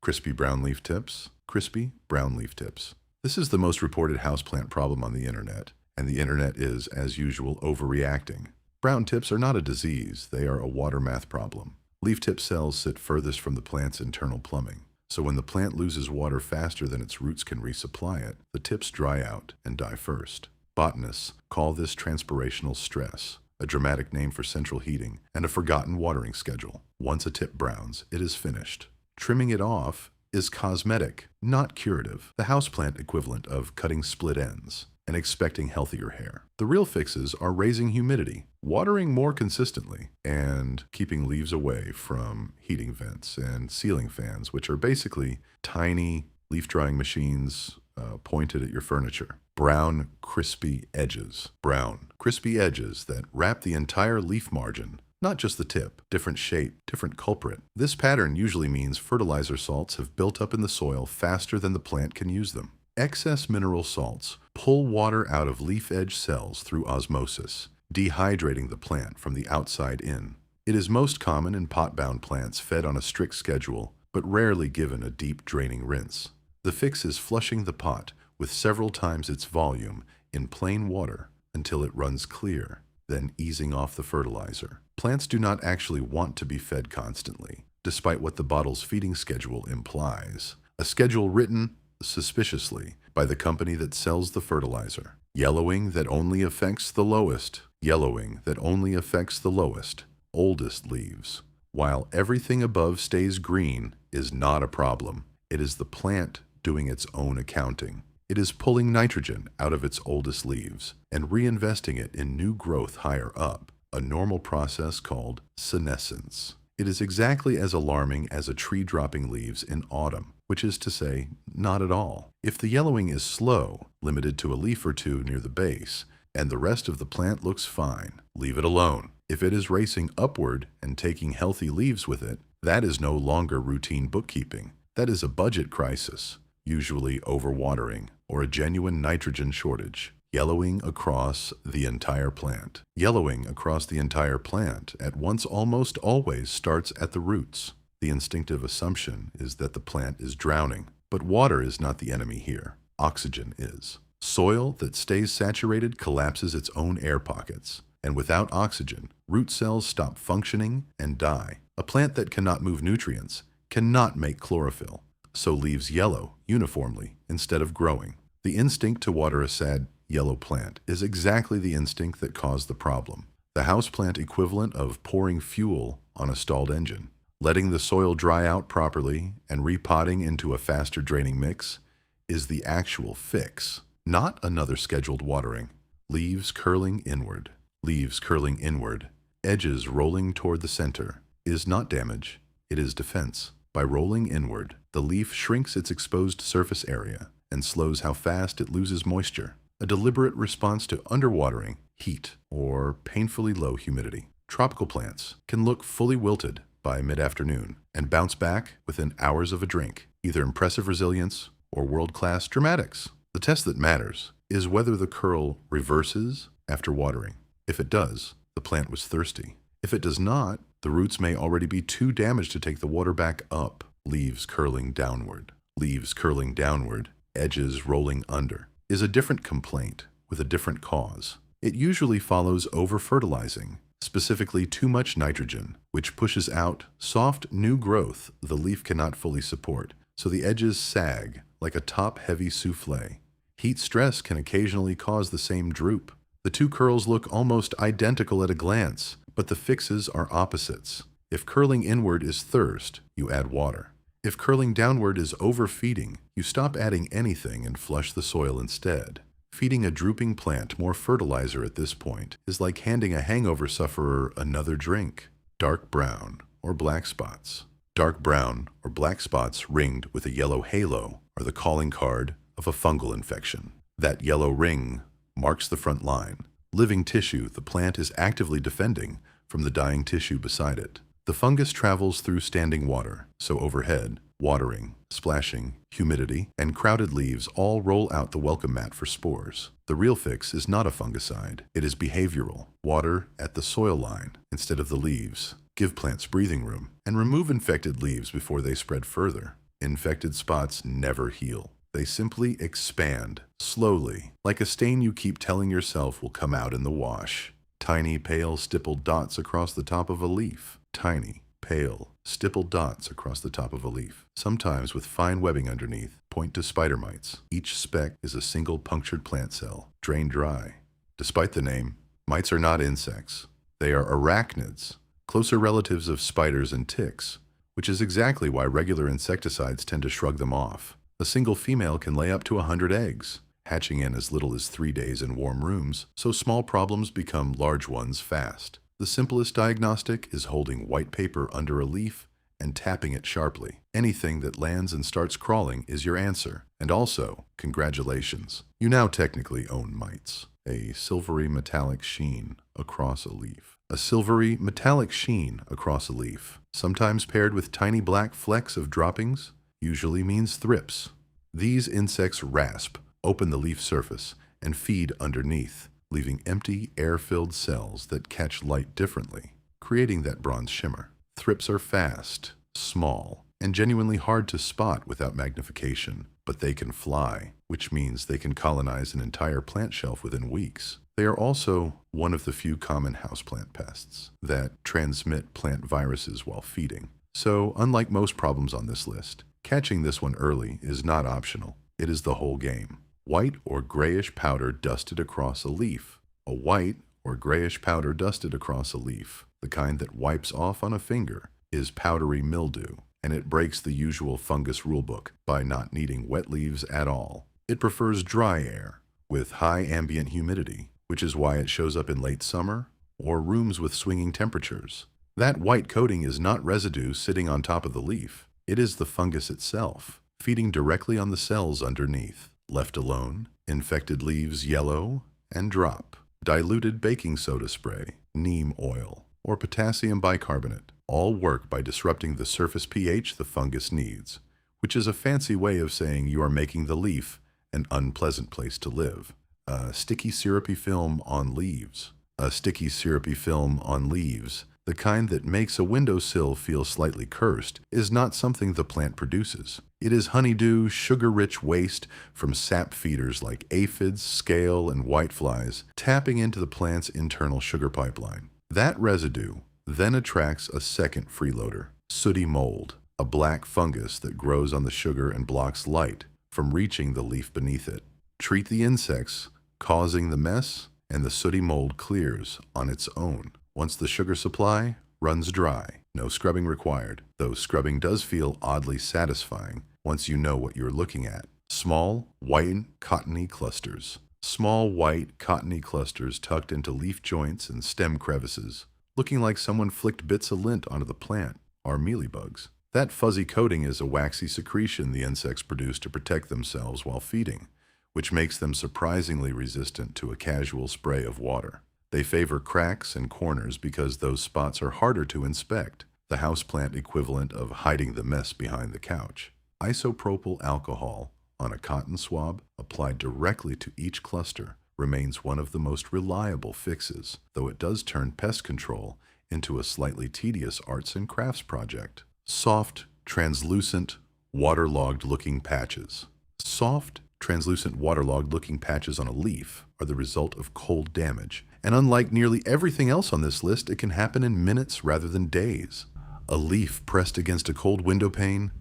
Crispy brown leaf tips. Crispy brown leaf tips. This is the most reported houseplant problem on the internet, and the internet is, as usual, overreacting. Brown tips are not a disease, they are a water math problem. Leaf tip cells sit furthest from the plant's internal plumbing, so when the plant loses water faster than its roots can resupply it, the tips dry out and die first. Botanists call this transpirational stress, a dramatic name for central heating, and a forgotten watering schedule. Once a tip browns, it is finished. Trimming it off is cosmetic, not curative, the houseplant equivalent of cutting split ends and expecting healthier hair. The real fixes are raising humidity, watering more consistently, and keeping leaves away from heating vents and ceiling fans, which are basically tiny leaf drying machines pointed at your furniture. Brown, crispy edges. Brown, crispy edges that wrap the entire leaf margin, not just the tip. Different shape, different culprit. This pattern usually means fertilizer salts have built up in the soil faster than the plant can use them. Excess mineral salts pull water out of leaf edge cells through osmosis, dehydrating the plant from the outside in. It is most common in pot-bound plants fed on a strict schedule, but rarely given a deep draining rinse. The fix is flushing the pot with several times its volume in plain water until it runs clear, then easing off the fertilizer. Plants do not actually want to be fed constantly, despite what the bottle's feeding schedule implies. A schedule written suspiciously by the company that sells the fertilizer. Yellowing that only affects the lowest. Yellowing that only affects the lowest, oldest leaves. While everything above stays green is not a problem. It is the plant doing its own accounting. It is pulling nitrogen out of its oldest leaves and reinvesting it in new growth higher up, a normal process called senescence. It is exactly as alarming as a tree dropping leaves in autumn, which is to say, not at all. If the yellowing is slow, limited to a leaf or two near the base, and the rest of the plant looks fine, leave it alone. If it is racing upward and taking healthy leaves with it, that is no longer routine bookkeeping. That is a budget crisis, usually overwatering, or a genuine nitrogen shortage. Yellowing across the entire plant. Yellowing across the entire plant at once almost always starts at the roots. The instinctive assumption is that the plant is drowning, but water is not the enemy here. Oxygen is. Soil that stays saturated collapses its own air pockets, and without oxygen, root cells stop functioning and die. A plant that cannot move nutrients cannot make chlorophyll, so leaves yellow uniformly instead of growing. The instinct to water a sad yellow plant is exactly the instinct that caused the problem. The houseplant equivalent of pouring fuel on a stalled engine. Letting the soil dry out properly and repotting into a faster draining mix is the actual fix, not another scheduled watering. Leaves curling inward. Leaves curling inward. Edges rolling toward the center is not damage, it is defense. By rolling inward, the leaf shrinks its exposed surface area and slows how fast it loses moisture. A deliberate response to underwatering, heat, or painfully low humidity. Tropical plants can look fully wilted by mid-afternoon and bounce back within hours of a drink, either impressive resilience or world-class dramatics. The test that matters is whether the curl reverses after watering. If it does, the plant was thirsty. If it does not, the roots may already be too damaged to take the water back up. Leaves curling downward. Leaves curling downward, edges rolling under, is a different complaint with a different cause. It usually follows over-fertilizing, specifically too much nitrogen, which pushes out soft new growth the leaf cannot fully support, so the edges sag like a top-heavy souffle. Heat stress can occasionally cause the same droop. The two curls look almost identical at a glance, but the fixes are opposites. If curling inward is thirst, you add water. If curling downward is overfeeding, you stop adding anything and flush the soil instead. Feeding a drooping plant more fertilizer at this point is like handing a hangover sufferer another drink. Dark brown or black spots. Dark brown or black spots ringed with a yellow halo are the calling card of a fungal infection. That yellow ring marks the front line. Living tissue the plant is actively defending from the dying tissue beside it. The fungus travels through standing water, so overhead, watering, splashing, humidity, and crowded leaves all roll out the welcome mat for spores. The real fix is not a fungicide, it is behavioral. Water at the soil line instead of the leaves. Give plants breathing room, and remove infected leaves before they spread further. Infected spots never heal. They simply expand, slowly, like a stain you keep telling yourself will come out in the wash. Tiny, pale, stippled dots across the top of a leaf. Tiny, pale, stippled dots across the top of a leaf, sometimes with fine webbing underneath, point to spider mites. Each speck is a single punctured plant cell, drained dry. Despite the name, mites are not insects. They are arachnids, closer relatives of spiders and ticks, which is exactly why regular insecticides tend to shrug them off. A single female can lay up to 100 eggs, hatching in as little as 3 days in warm rooms, so small problems become large ones fast. The simplest diagnostic is holding white paper under a leaf and tapping it sharply. Anything that lands and starts crawling is your answer. And also, congratulations. You now technically own mites. A silvery metallic sheen across a leaf. A silvery metallic sheen across a leaf, sometimes paired with tiny black flecks of droppings, usually means thrips. These insects rasp, open the leaf surface, and feed underneath, leaving empty, air-filled cells that catch light differently, creating that bronze shimmer. Thrips are fast, small, and genuinely hard to spot without magnification, but they can fly, which means they can colonize an entire plant shelf within weeks. They are also one of the few common houseplant pests that transmit plant viruses while feeding. So, unlike most problems on this list, catching this one early is not optional. It is the whole game. White or grayish powder dusted across a leaf. A white or grayish powder dusted across a leaf, the kind that wipes off on a finger, is powdery mildew, and it breaks the usual fungus rulebook by not needing wet leaves at all. It prefers dry air with high ambient humidity, which is why it shows up in late summer or rooms with swinging temperatures. That white coating is not residue sitting on top of the leaf. It is the fungus itself, feeding directly on the cells underneath. Left alone, infected leaves yellow and drop. Diluted baking soda spray, neem oil, or potassium bicarbonate all work by disrupting the surface pH the fungus needs, which is a fancy way of saying you are making the leaf an unpleasant place to live. A sticky syrupy film on leaves. A sticky syrupy film on leaves, the kind that makes a windowsill feel slightly cursed, is not something the plant produces. It is honeydew, sugar-rich waste from sap feeders like aphids, scale, and whiteflies, tapping into the plant's internal sugar pipeline. That residue then attracts a second freeloader, sooty mold, a black fungus that grows on the sugar and blocks light from reaching the leaf beneath it. Treat the insects causing the mess, and the sooty mold clears on its own. Once the sugar supply runs dry, no scrubbing required, though scrubbing does feel oddly satisfying once you know what you're looking at. Small, white, cottony clusters. Small, white, cottony clusters tucked into leaf joints and stem crevices, looking like someone flicked bits of lint onto the plant, are mealybugs. That fuzzy coating is a waxy secretion the insects produce to protect themselves while feeding, which makes them surprisingly resistant to a casual spray of water. They favor cracks and corners because those spots are harder to inspect, the houseplant equivalent of hiding the mess behind the couch. Isopropyl alcohol on a cotton swab applied directly to each cluster remains one of the most reliable fixes, though it does turn pest control into a slightly tedious arts and crafts project. Soft, translucent, waterlogged looking patches. Soft, translucent waterlogged looking patches on a leaf are the result of cold damage, and unlike nearly everything else on this list, it can happen in minutes rather than days. A leaf pressed against a cold window pane,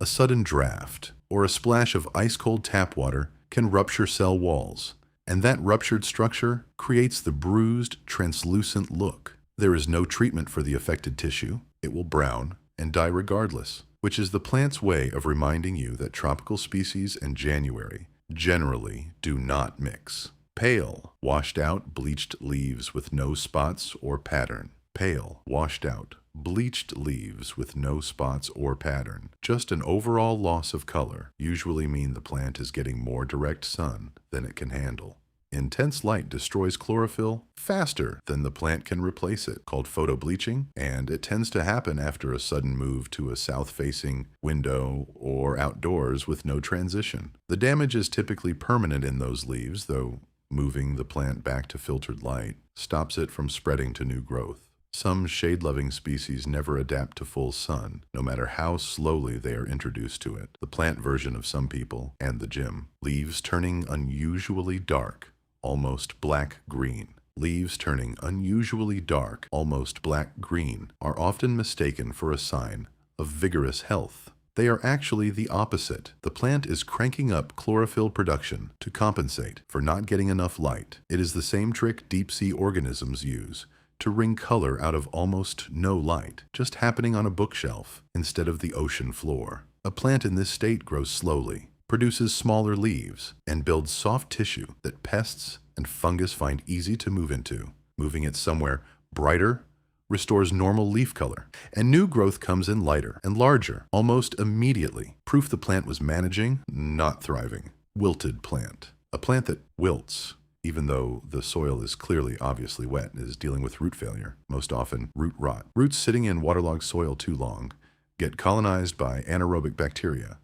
a sudden draft, or a splash of ice-cold tap water can rupture cell walls, and that ruptured structure creates the bruised, translucent look. There is no treatment for the affected tissue. It will brown and die regardless, which is the plant's way of reminding you that tropical species and January generally do not mix. Pale, washed out, bleached leaves with no spots or pattern. Pale, washed out, bleached leaves with no spots or pattern. Just an overall loss of color usually mean the plant is getting more direct sun than it can handle. Intense light destroys chlorophyll faster than the plant can replace it, called photobleaching, and it tends to happen after a sudden move to a south-facing window or outdoors with no transition. The damage is typically permanent in those leaves, though moving the plant back to filtered light stops it from spreading to new growth. Some shade-loving species never adapt to full sun, no matter how slowly they are introduced to it. The plant version of some people and the gym. Leaves turning unusually dark, almost black-green. Leaves turning unusually dark, almost black-green, are often mistaken for a sign of vigorous health. They are actually the opposite. The plant is cranking up chlorophyll production to compensate for not getting enough light. It is the same trick deep-sea organisms use to wring color out of almost no light, just happening on a bookshelf instead of the ocean floor. A plant in this state grows slowly, produces smaller leaves, and builds soft tissue that pests and fungus find easy to move into. Moving it somewhere brighter restores normal leaf color, and new growth comes in lighter and larger almost immediately. Proof the plant was managing, not thriving. Wilted plant. A plant that wilts, even though the soil is clearly obviously wet, is dealing with root failure, most often root rot. Roots sitting in waterlogged soil too long get colonized by anaerobic bacteria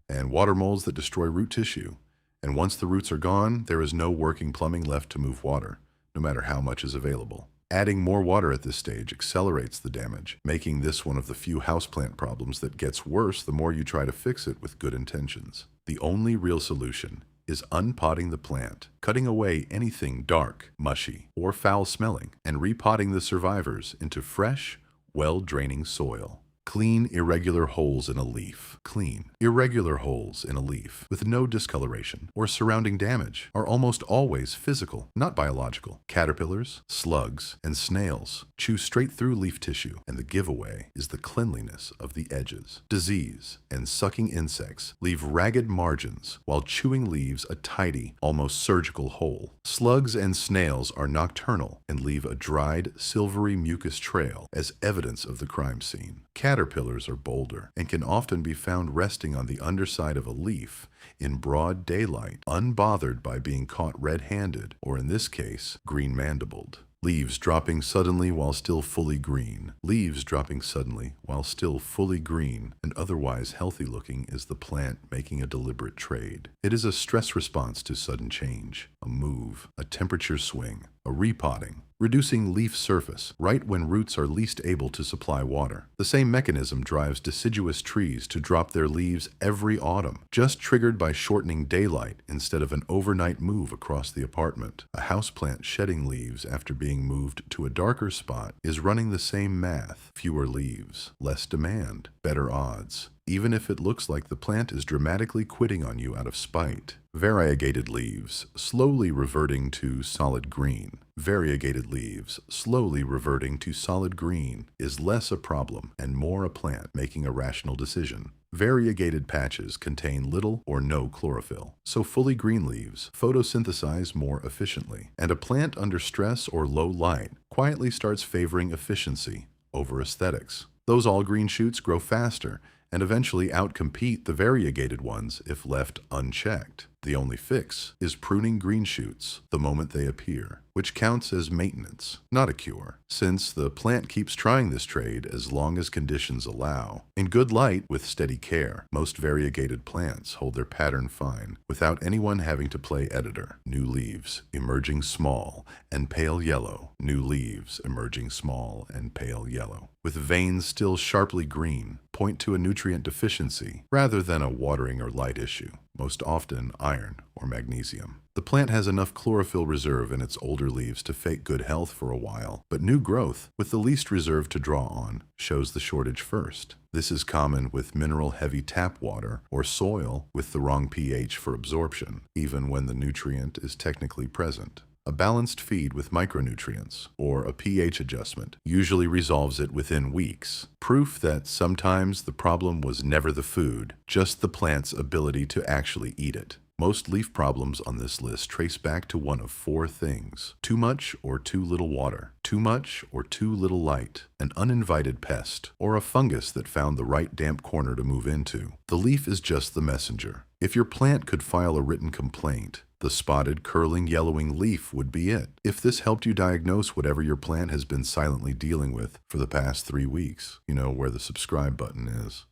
and water molds that destroy root tissue. And once the roots are gone, there is no working plumbing left to move water, no matter how much is available. Adding more water at this stage accelerates the damage, making this one of the few houseplant problems that gets worse the more you try to fix it with good intentions. The only real solution is unpotting the plant, cutting away anything dark, mushy, or foul-smelling, and repotting the survivors into fresh, well-draining soil. Clean, irregular holes in a leaf. Clean, irregular holes in a leaf with no discoloration or surrounding damage are almost always physical, not biological. Caterpillars, slugs, and snails chew straight through leaf tissue, and the giveaway is the cleanliness of the edges. Disease and sucking insects leave ragged margins while chewing leaves a tidy, almost surgical hole. Slugs and snails are nocturnal and leave a dried, silvery mucus trail as evidence of the crime scene. Caterpillars are bolder and can often be found resting on the underside of a leaf in broad daylight, unbothered by being caught red-handed, or in this case, green-mandibled. Leaves dropping suddenly while still fully green. Leaves dropping suddenly while still fully green and otherwise healthy looking is the plant making a deliberate trade. It is a stress response to sudden change, a move, a temperature swing, a repotting, reducing leaf surface right when roots are least able to supply water. The same mechanism drives deciduous trees to drop their leaves every autumn, just triggered by shortening daylight instead of an overnight move across the apartment. A houseplant shedding leaves after being moved to a darker spot is running the same math: fewer leaves, less demand, better odds, even if it looks like the plant is dramatically quitting on you out of spite. Variegated leaves, slowly reverting to solid green. Variegated leaves, slowly reverting to solid green, is less a problem and more a plant making a rational decision. Variegated patches contain little or no chlorophyll, so fully green leaves photosynthesize more efficiently, and a plant under stress or low light quietly starts favoring efficiency over aesthetics. Those all-green shoots grow faster and eventually outcompete the variegated ones if left unchecked. The only fix is pruning green shoots the moment they appear, which counts as maintenance, not a cure, since the plant keeps trying this trade as long as conditions allow. In good light, with steady care, most variegated plants hold their pattern fine without anyone having to play editor. New leaves emerging small and pale yellow. New leaves emerging small and pale yellow, with veins still sharply green, point to a nutrient deficiency rather than a watering or light issue, most often iron or magnesium. The plant has enough chlorophyll reserve in its older leaves to fake good health for a while, but new growth, with the least reserve to draw on, shows the shortage first. This is common with mineral-heavy tap water or soil with the wrong pH for absorption, even when the nutrient is technically present. A balanced feed with micronutrients, or a pH adjustment, usually resolves it within weeks. Proof that sometimes the problem was never the food, just the plant's ability to actually eat it. Most leaf problems on this list trace back to one of four things: too much or too little water, too much or too little light, an uninvited pest, or a fungus that found the right damp corner to move into. The leaf is just the messenger. If your plant could file a written complaint, the spotted, curling, yellowing leaf would be it. If this helped you diagnose whatever your plant has been silently dealing with for the past 3 weeks, you know where the subscribe button is.